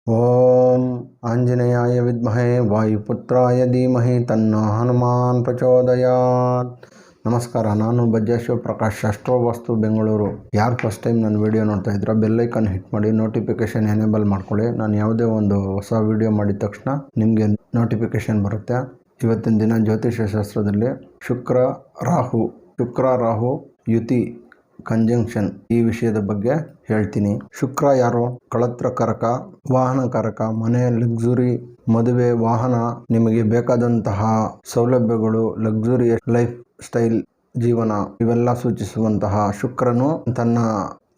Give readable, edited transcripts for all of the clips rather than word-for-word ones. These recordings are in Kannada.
ಓಂ ಆಂಜನೇಯಾಯ ವಿದ್ಮಹೇ ವಾಯುಪುತ್ರಾಯ ಧೀಮಹಿ ತನ್ನೋ ಹನುಮಾನ್ ಪ್ರಚೋದಯಾತ್. ನಮಸ್ಕಾರ, ನಾನು ಬಜ್ಜೇಶ್ವರ ಪ್ರಕಾಶ್, ಅಸ್ಟ್ರೋವಾಸ್ತು ಬೆಂಗಳೂರು. ಯಾರು ಫಸ್ಟ್ ಟೈಮ್ ನನ್ನ ವಿಡಿಯೋ ನೋಡ್ತಾ ಇದ್ದೀರಾ, ಬೆಲ್ಲೈಕನ್ ಹಿಟ್ ಮಾಡಿ, ನೋಟಿಫಿಕೇಷನ್ ಎನೇಬಲ್ ಮಾಡ್ಕೊಳ್ಳಿ. ನಾನು ಯಾವುದೇ ಒಂದು ಹೊಸ ವಿಡಿಯೋ ಮಾಡಿದ ತಕ್ಷಣ ನಿಮಗೆ ನೋಟಿಫಿಕೇಷನ್ ಬರುತ್ತೆ. ಇವತ್ತಿನ ದಿನ ಜ್ಯೋತಿಷ್ಯ ಶಾಸ್ತ್ರದಲ್ಲಿ ಶುಕ್ರ ರಾಹು ಯುತಿ ಕಂಜಂಕ್ಷನ್ ಈ ವಿಷಯದ ಬಗ್ಗೆ ಹೇಳ್ತೀನಿ. ಶುಕ್ರ ಯಾರು? ಕಳತ್ರಕಾರಕ, ವಾಹನಕಾರಕ, ಮನೆ, ಲಕ್ಸುರಿ, ಮದುವೆ, ವಾಹನ, ನಿಮಗೆ ಬೇಕಾದಂತಹ ಸೌಲಭ್ಯಗಳು, ಲಕ್ಸುರಿ ಲೈಫ್ ಸ್ಟೈಲ್, ಜೀವನ ಇವೆಲ್ಲ ಸೂಚಿಸುವಂತಹ ಶುಕ್ರನು ತನ್ನ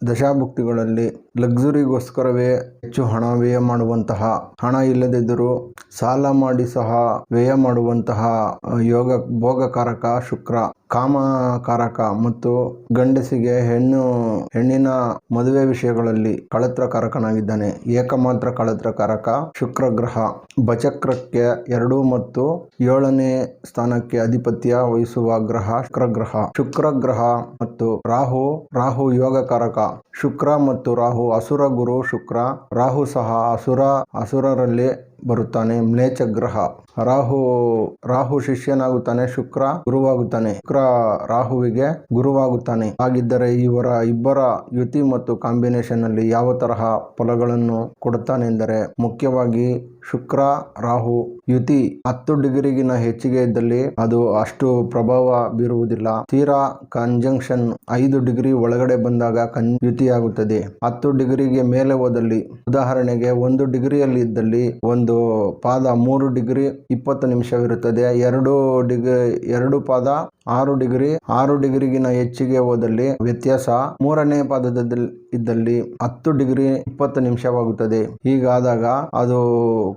ದಶಾಭುಕ್ತಿಗಳಲ್ಲಿ ಲಕ್ಸುರಿಗೋಸ್ಕರವೇ ಹೆಚ್ಚು ಹಣ ವ್ಯಯ ಮಾಡುವಂತಹ, ಹಣ ಇಲ್ಲದಿದ್ದರೂ ಸಾಲ ಮಾಡಿ ಸಹ ವ್ಯಯ ಮಾಡುವಂತಹ ಯೋಗ ಭೋಗಕಾರಕ ಶುಕ್ರ. ಕಾಮಕಾರಕ ಮತ್ತು ಗಂಡಸಿಗೆ ಹೆಣ್ಣಿನ ಮದುವೆ ವಿಷಯಗಳಲ್ಲಿ ಕಳತ್ರಕಾರಕನಾಗಿದ್ದಾನೆ. ಏಕಮಾತ್ರ ಕಳತ್ರಕಾರಕ ಶುಕ್ರ ಗ್ರಹ. ಬಚಕ್ರಕ್ಕೆ 2 ಮತ್ತು 7ನೇ ಸ್ಥಾನಕ್ಕೆ ಆಧಿಪತ್ಯ ವಹಿಸುವ ಗ್ರಹ ಶುಕ್ರ ಗ್ರಹ. ಮತ್ತು ರಾಹು ಯೋಗಕಾರಕ. ಶುಕ್ರ ಮತ್ತು ರಾಹು ಅಸುರ ಗುರು ಶುಕ್ರ. ರಾಹು ಸಹ ಅಸುರರಲ್ಲಿ ಬರುತ್ತಾನೆ, ಮ್ಲೇಚ್ಛ ಗ್ರಹ. ರಾಹು ಶಿಷ್ಯನಾಗುತ್ತಾನೆ, ಶುಕ್ರ ಗುರುವಾಗುತ್ತಾನೆ. ಶುಕ್ರ ರಾಹುವಿಗೆ ಗುರುವಾಗುತ್ತಾನೆ. ಹಾಗಿದ್ದರೆ ಇಬ್ಬರ ಯುತಿ ಮತ್ತು ಕಾಂಬಿನೇಷನ್ ಅಲ್ಲಿ ಯಾವ ತರಹ ಫಲಗಳನ್ನು ಕೊಡುತ್ತಾನೆ ಎಂದರೆ, ಮುಖ್ಯವಾಗಿ ಶುಕ್ರ ರಾಹು ಯುತಿ 10 ಡಿಗ್ರಿಗಿನ ಹೆಚ್ಚಿಗೆ ಇದ್ದಲ್ಲಿ ಅದು ಅಷ್ಟು ಪ್ರಭಾವ ಬೀರುವುದಿಲ್ಲ. ತೀರಾ ಕಂಜಂಕ್ಷನ್ 5 ಡಿಗ್ರಿ ಒಳಗಡೆ ಬಂದಾಗ ಯುತಿಯಾಗುತ್ತದೆ. 10 ಡಿಗ್ರಿಗೆ ಮೇಲೆ ಹೋದಲ್ಲಿ, ಉದಾಹರಣೆಗೆ 1 ಡಿಗ್ರಿಯಲ್ಲಿ ಇದ್ದಲ್ಲಿ ಒಂದು ಪಾದ 3 ಡಿಗ್ರಿ 20 ನಿಮಿಷವಿರುತ್ತದೆ. 2 ಪಾದ 6 ಡಿಗ್ರಿಗಿನ ಹೆಚ್ಚಿಗೆ ಹೋದಲ್ಲಿ ವ್ಯತ್ಯಾಸ. 3ನೇ ಪಾದದಲ್ಲಿ ಇದ್ದಲ್ಲಿ 10 ಡಿಗ್ರಿ 20 ನಿಮಿಷವಾಗುತ್ತದೆ. ಹೀಗಾದಾಗ ಅದು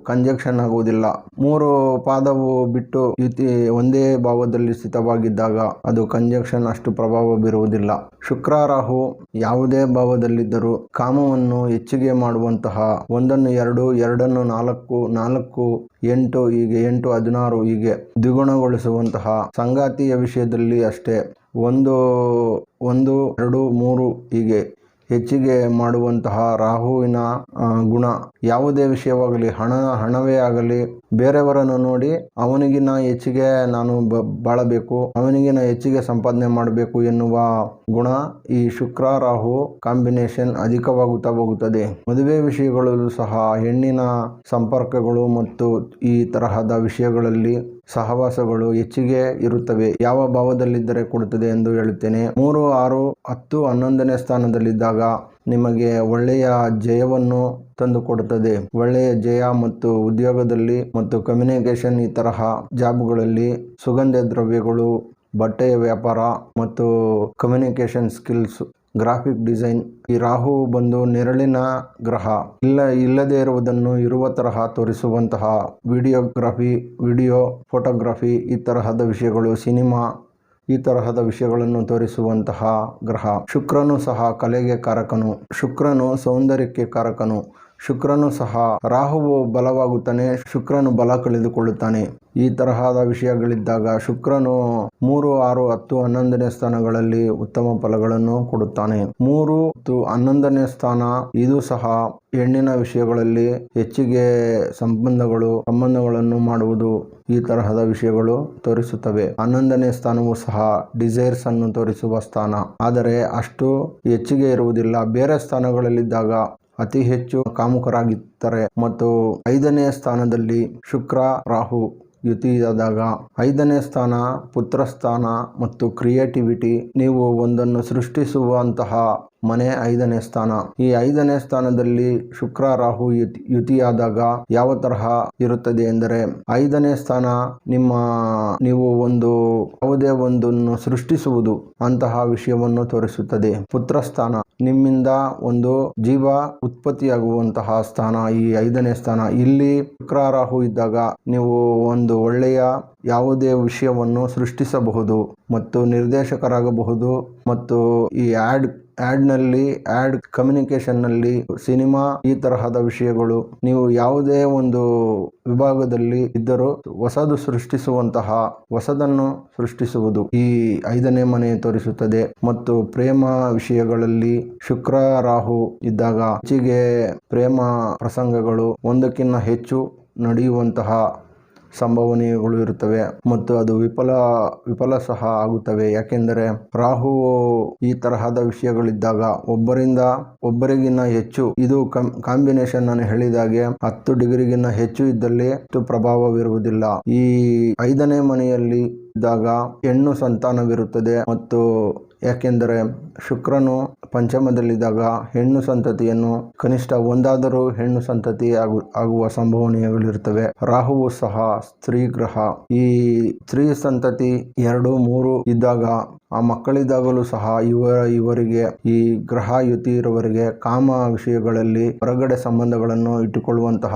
ಕಂಜಂಕ್ಷನ್ ಆಗುವುದಿಲ್ಲ. 3 ಪಾದವು ಬಿಟ್ಟು ಯುತಿ ಒಂದೇ ಭಾವದಲ್ಲಿ ಸ್ಥಿತವಾಗಿದ್ದಾಗ ಅದು ಕಂಜಂಕ್ಷನ್ ಅಷ್ಟು ಪ್ರಭಾವ ಬೀರುವುದಿಲ್ಲ. ಶುಕ್ರ ರಾಹು ಯಾವುದೇ ಭಾವದಲ್ಲಿದ್ದರೂ ಕಾಮವನ್ನು ಹೆಚ್ಚಿಗೆ ಮಾಡುವಂತಹ, 1ನ್ನು 2, 2ನ್ನು 4, 4 8, ಹೀಗೆ 8 16 ಹೀಗೆ ದ್ವಿಗುಣಗೊಳಿಸುವಂತಹ, ಸಂಗಾತಿಯ ವಿಷಯದಲ್ಲಿ ಅಷ್ಟೇ 1 2 3 ಹೀಗೆ ಹೆಚ್ಚಿಗೆ ಮಾಡುವಂತಹ ರಾಹುವಿನ ಗುಣ. ಯಾವುದೇ ವಿಷಯವಾಗಲಿ, ಹಣವೇ ಆಗಲಿ, ಬೇರೆಯವರನ್ನು ನೋಡಿ ಅವನಿಗಿನ ಹೆಚ್ಚಿಗೆ ನಾನು ಬಾಳಬೇಕು, ಅವನಿಗಿನ ಹೆಚ್ಚಿಗೆ ಸಂಪಾದನೆ ಮಾಡಬೇಕು ಎನ್ನುವ ಗುಣ ಈ ಶುಕ್ರ ರಾಹು ಕಾಂಬಿನೇಷನ್ ಅಧಿಕವಾಗುತ್ತಾ ಹೋಗುತ್ತದೆ. ಮದುವೆ ವಿಷಯಗಳಲ್ಲೂ ಸಹ ಹೆಣ್ಣಿನ ಸಂಪರ್ಕಗಳು ಮತ್ತು ಈ ತರಹದ ವಿಷಯಗಳಲ್ಲಿ ಸಹವಾಸಗಳು ಹೆಚ್ಚಿಗೆ ಇರುತ್ತವೆ. ಯಾವ ಭಾವದಲ್ಲಿದ್ದರೆ ಕೊಡುತ್ತದೆ ಎಂದು ಹೇಳುತ್ತೇನೆ. 3 6 10 11ನೇ ಸ್ಥಾನದಲ್ಲಿದ್ದಾಗ ನಿಮಗೆ ಒಳ್ಳೆಯ ಜಯವನ್ನು ತಂದುಕೊಡುತ್ತದೆ. ಒಳ್ಳೆಯ ಜಯ ಮತ್ತು ಉದ್ಯೋಗದಲ್ಲಿ ಮತ್ತು ಕಮ್ಯುನಿಕೇಶನ್, ಈ ತರಹ ಜಾಬ್ಗಳಲ್ಲಿ, ಸುಗಂಧ ದ್ರವ್ಯಗಳು, ಬಟ್ಟೆಯ ವ್ಯಾಪಾರ ಮತ್ತು ಕಮ್ಯುನಿಕೇಶನ್ ಸ್ಕಿಲ್ಸ್, ಗ್ರಾಫಿಕ್ ಡಿಸೈನ್. ಈ ರಾಹು ಬಂದು ನೆರಳಿನ ಗ್ರಹ. ಇಲ್ಲದೇ ಇರುವುದನ್ನು ಇರುವ ತರಹ ತೋರಿಸುವಂತಹ ವಿಡಿಯೋ ಫೋಟೋಗ್ರಫಿ, ಈ ತರಹದ ವಿಷಯಗಳು, ಸಿನಿಮಾ, ಈ ತರಹದ ವಿಷಯಗಳನ್ನು ತೋರಿಸುವಂತಹ ಗ್ರಹ. ಶುಕ್ರನು ಸಹ ಕಲೆಗೆ ಕಾರಕನು. ಶುಕ್ರನು ಸೌಂದರ್ಯಕ್ಕೆ ಕಾರಕನು. ಶುಕ್ರನು ಸಹ, ರಾಹುವು ಬಲವಾಗುತ್ತಾನೆ, ಶುಕ್ರನು ಬಲ ಕಳೆದುಕೊಳ್ಳುತ್ತಾನೆ. ಈ ತರಹದ ವಿಷಯಗಳಿದ್ದಾಗ ಶುಕ್ರನು 3 6 10 11ನೇ ಸ್ಥಾನಗಳಲ್ಲಿ ಉತ್ತಮ ಫಲಗಳನ್ನು ಕೊಡುತ್ತಾನೆ. 3 ಮತ್ತು 11ನೇ ಸ್ಥಾನ ಇದು ಸಹ ಹೆಣ್ಣಿನ ವಿಷಯಗಳಲ್ಲಿ ಹೆಚ್ಚಿಗೆ ಸಂಬಂಧಗಳನ್ನು ಮಾಡುವುದು, ಈ ತರಹದ ವಿಷಯಗಳು ತೋರಿಸುತ್ತವೆ. 11ನೇ ಸ್ಥಾನವು ಸಹ ಡಿಸೈರ್ಸ್ ಅನ್ನು ತೋರಿಸುವ ಸ್ಥಾನ, ಆದರೆ ಅಷ್ಟು ಹೆಚ್ಚಿಗೆ ಇರುವುದಿಲ್ಲ. ಬೇರೆ ಸ್ಥಾನಗಳಲ್ಲಿದ್ದಾಗ ಅತಿ ಹೆಚ್ಚು ಕಾಮುಕರಾಗಿರ್ತಾರೆ. ಮತ್ತು 5ನೇ ಸ್ಥಾನದಲ್ಲಿ ಶುಕ್ರ ರಾಹು ಯುತಿಯಾದಾಗ 5ನೇ ಸ್ಥಾನ ಪುತ್ರಸ್ಥಾನ ಮತ್ತು ಕ್ರಿಯೇಟಿವಿಟಿ. ನೀವು ಒಂದನ್ನು ಸೃಷ್ಟಿಸುವಂತಹ ಮನೆ 5ನೇ ಸ್ಥಾನ. ಈ 5ನೇ ಸ್ಥಾನದಲ್ಲಿ ಶುಕ್ರ ರಾಹು ಯುತಿಯಾದಾಗ ಯಾವ ತರಹ ಇರುತ್ತದೆ ಎಂದರೆ, 5ನೇ ಸ್ಥಾನ ನೀವು ಯಾವುದೇ ಒಂದನ್ನು ಸೃಷ್ಟಿಸುವುದು ಅಂತಹ ವಿಷಯವನ್ನು ತೋರಿಸುತ್ತದೆ. ಪುತ್ರಸ್ಥಾನ, ನಿಮ್ಮಿಂದ ಒಂದು ಜೀವ ಉತ್ಪತ್ತಿಯಾಗುವಂತಹ ಸ್ಥಾನ ಈ 5ನೇ ಸ್ಥಾನ. ಇಲ್ಲಿ ಶುಕ್ರ ರಾಹು ಇದ್ದಾಗ ನೀವು ಒಂದು ಒಳ್ಳೆಯ ಯಾವುದೇ ವಿಷಯವನ್ನು ಸೃಷ್ಟಿಸಬಹುದು ಮತ್ತು ನಿರ್ದೇಶಕರಾಗಬಹುದು ಮತ್ತು ಈ ಆ್ಯಡ್ ಕಮ್ಯುನಿಕೇಶನ್ನಲ್ಲಿ, ಸಿನಿಮಾ, ಈ ತರಹದ ವಿಷಯಗಳು, ನೀವು ಯಾವುದೇ ಒಂದು ವಿಭಾಗದಲ್ಲಿ ಇದ್ದರೂ ಹೊಸದನ್ನು ಸೃಷ್ಟಿಸುವುದು ಈ 5ನೇ ಮನೆ ತೋರಿಸುತ್ತದೆ. ಮತ್ತು ಪ್ರೇಮ ವಿಷಯಗಳಲ್ಲಿ ಶುಕ್ರ ರಾಹು ಇದ್ದಾಗ ಹೆಚ್ಚಿಗೆ ಪ್ರೇಮ ಪ್ರಸಂಗಗಳು ಒಂದಕ್ಕಿಂತ ಹೆಚ್ಚು ನಡೆಯುವಂತಹ ಸಂಭವನೀಯಗಳು ಇರುತ್ತವೆ ಮತ್ತು ಅದು ವಿಫಲ ಸಹ ಆಗುತ್ತವೆ. ಯಾಕೆಂದರೆ ರಾಹು ಈ ತರಹದ ವಿಷಯಗಳಿದ್ದಾಗ ಒಬ್ಬರಿಗಿನ್ನ ಹೆಚ್ಚು, ಇದು ಕಾಂಬಿನೇಷನ್ ನಾನು ಹೇಳಿದಾಗೆ 10 ಡಿಗ್ರಿಗಿನ್ನ ಹೆಚ್ಚು ಇದ್ದಲ್ಲಿ ಅಷ್ಟು ಪ್ರಭಾವವಿರುವುದಿಲ್ಲ. ಈ 5ನೇ ಮನೆಯಲ್ಲಿ ಇದ್ದಾಗ ಹೆಣ್ಣು ಸಂತಾನವಿರುತ್ತದೆ. ಮತ್ತು ಯಾಕೆಂದರೆ ಶುಕ್ರನು ಪಂಚಮದಲ್ಲಿದ್ದಾಗ ಹೆಣ್ಣು ಸಂತತಿಯನ್ನು ಕನಿಷ್ಠ ಒಂದಾದರೂ ಹೆಣ್ಣು ಸಂತತಿ ಆಗುವ ಸಂಭವನೀಯಗಳಿರ್ತವೆ. ರಾಹುವು ಸಹ ಸ್ತ್ರೀ ಗ್ರಹ. ಈ ಸ್ತ್ರೀ ಸಂತತಿ 2, 3 ಇದ್ದಾಗ ಆ ಮಕ್ಕಳಿದ್ದಾಗಲೂ ಸಹ ಇವರಿಗೆ ಈ ಗ್ರಹ ಯುತಿ ಇರುವವರಿಗೆ ಕಾಮ ವಿಷಯಗಳಲ್ಲಿ ಹೊರಗಡೆ ಸಂಬಂಧಗಳನ್ನು ಇಟ್ಟುಕೊಳ್ಳುವಂತಹ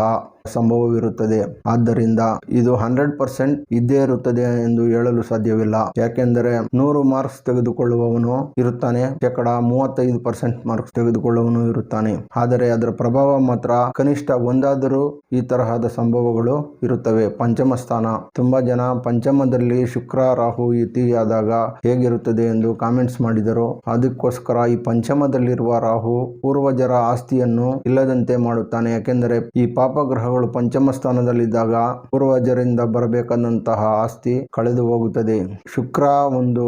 ಸಂಭವವಿರುತ್ತದೆ. ಆದ್ದರಿಂದ ಇದು 100% ಇದ್ದೇ ಇರುತ್ತದೆ ಎಂದು ಹೇಳಲು ಸಾಧ್ಯವಿಲ್ಲ. ಯಾಕೆಂದರೆ 100 ಮಾರ್ಕ್ಸ್ ತೆಗೆದುಕೊಳ್ಳುವವನು ಇರುತ್ತಾನೆ, 35% ಮಾರ್ಕ್ಸ್ ತೆಗೆದುಕೊಳ್ಳುವವನು ಇರುತ್ತಾನೆ. ಆದರೆ ಅದರ ಪ್ರಭಾವ ಮಾತ್ರ ಕನಿಷ್ಠ ಒಂದಾದರೂ ಈ ತರಹದ ಸಂಭವಗಳು ಇರುತ್ತವೆ. ಪಂಚಮ ಸ್ಥಾನ, ತುಂಬಾ ಜನ ಪಂಚಮದಲ್ಲಿ ಶುಕ್ರ ರಾಹು ಯುತಿಯಾದಾಗ ಹೇಗಿರುತ್ತದೆ ಎಂದು ಕಾಮೆಂಟ್ಸ್ ಮಾಡಿದರು. ಅದಕ್ಕೋಸ್ಕರ ಈ ಪಂಚಮದಲ್ಲಿರುವ ರಾಹು ಪೂರ್ವಜರ ಆಸ್ತಿಯನ್ನು ಇಲ್ಲದಂತೆ ಮಾಡುತ್ತಾನೆ. ಯಾಕೆಂದರೆ ಈ ಪಾಪ ಗ್ರಹಗಳು ಪಂಚಮ ಸ್ಥಾನದಲ್ಲಿದ್ದಾಗ ಪೂರ್ವಜರಿಂದ ಬರಬೇಕಾದಂತಹ ಆಸ್ತಿ ಕಳೆದು ಹೋಗುತ್ತದೆ. ಶುಕ್ರ ಒಂದು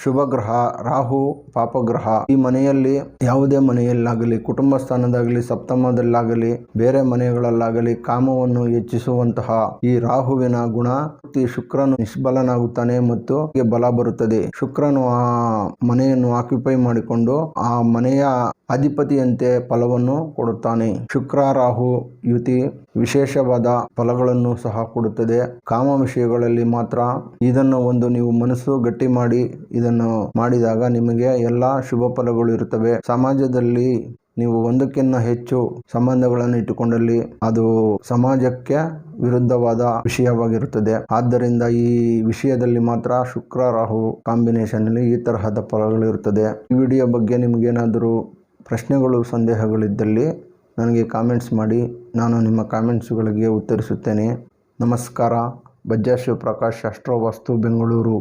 ಶುಭ ಗ್ರಹ, ರಾಹು ಪಾಪಗ್ರಹ. ಈ ಮನೆಯಲ್ಲಿ ಯಾವುದೇ ಮನೆಯಲ್ಲಾಗಲಿ, ಕುಟುಂಬ ಸ್ಥಾನದಾಗಲಿ, ಸಪ್ತಮದಲ್ಲಾಗಲಿ, ಬೇರೆ ಮನೆಗಳಲ್ಲಾಗಲಿ ಕಾಮವನ್ನು ಹೆಚ್ಚಿಸುವಂತಹ ಈ ರಾಹುವಿನ ಗುಣ ಶುಕ್ರನು ನಿಷ್ಬಲನಾಗುತ್ತಾನೆ ಮತ್ತು ಬಲ ಬರುತ್ತದೆ. ಶುಕ್ರನು ಆ ಮನೆಯನ್ನು ಆಕ್ಯುಪೈ ಮಾಡಿಕೊಂಡು ಆ ಮನೆಯ ಅಧಿಪತಿಯಂತೆ ಫಲವನ್ನು ಕೊಡುತ್ತಾನೆ. ಶುಕ್ರ ರಾಹು ಯುತಿ ವಿಶೇಷವಾದ ಫಲಗಳನ್ನು ಸಹ ಕೊಡುತ್ತದೆ. ಕಾಮ ವಿಷಯಗಳಲ್ಲಿ ಮಾತ್ರ ಇದನ್ನು ನೀವು ಮನಸ್ಸು ಗಟ್ಟಿ ಮಾಡಿ ಇದನ್ನು ಮಾಡಿದಾಗ ನಿಮಗೆ ಎಲ್ಲ ಶುಭ ಫಲಗಳು ಇರುತ್ತವೆ. ಸಮಾಜದಲ್ಲಿ ನೀವು ಒಂದಕ್ಕಿಂತ ಹೆಚ್ಚು ಸಂಬಂಧಗಳನ್ನು ಇಟ್ಟುಕೊಂಡಲ್ಲಿ ಅದು ಸಮಾಜಕ್ಕೆ ವಿರುದ್ಧವಾದ ವಿಷಯವಾಗಿರುತ್ತದೆ. ಆದ್ದರಿಂದ ಈ ವಿಷಯದಲ್ಲಿ ಮಾತ್ರ ಶುಕ್ರ ರಾಹು ಕಾಂಬಿನೇಷನ್ ಅಲ್ಲಿ ಈ ತರಹದ ಫಲಗಳಿರುತ್ತದೆ. ಈ ವಿಡಿಯೋ ಬಗ್ಗೆ ನಿಮಗೇನಾದರೂ ಪ್ರಶ್ನೆಗಳು, ಸಂದೇಹಗಳಿದ್ದಲ್ಲಿ ನನಗೆ ಕಾಮೆಂಟ್ಸ್ ಮಾಡಿ, ನಾನು ನಿಮ್ಮ ಕಾಮೆಂಟ್ಸ್ಗಳಿಗೆ ಉತ್ತರಿಸುತ್ತೇನೆ. ನಮಸ್ಕಾರ. ಬಜ್ಜಾ ಶಿವಪ್ರಕಾಶ್, ಅಸ್ಟ್ರೋ ವಾಸ್ತು, ಬೆಂಗಳೂರು.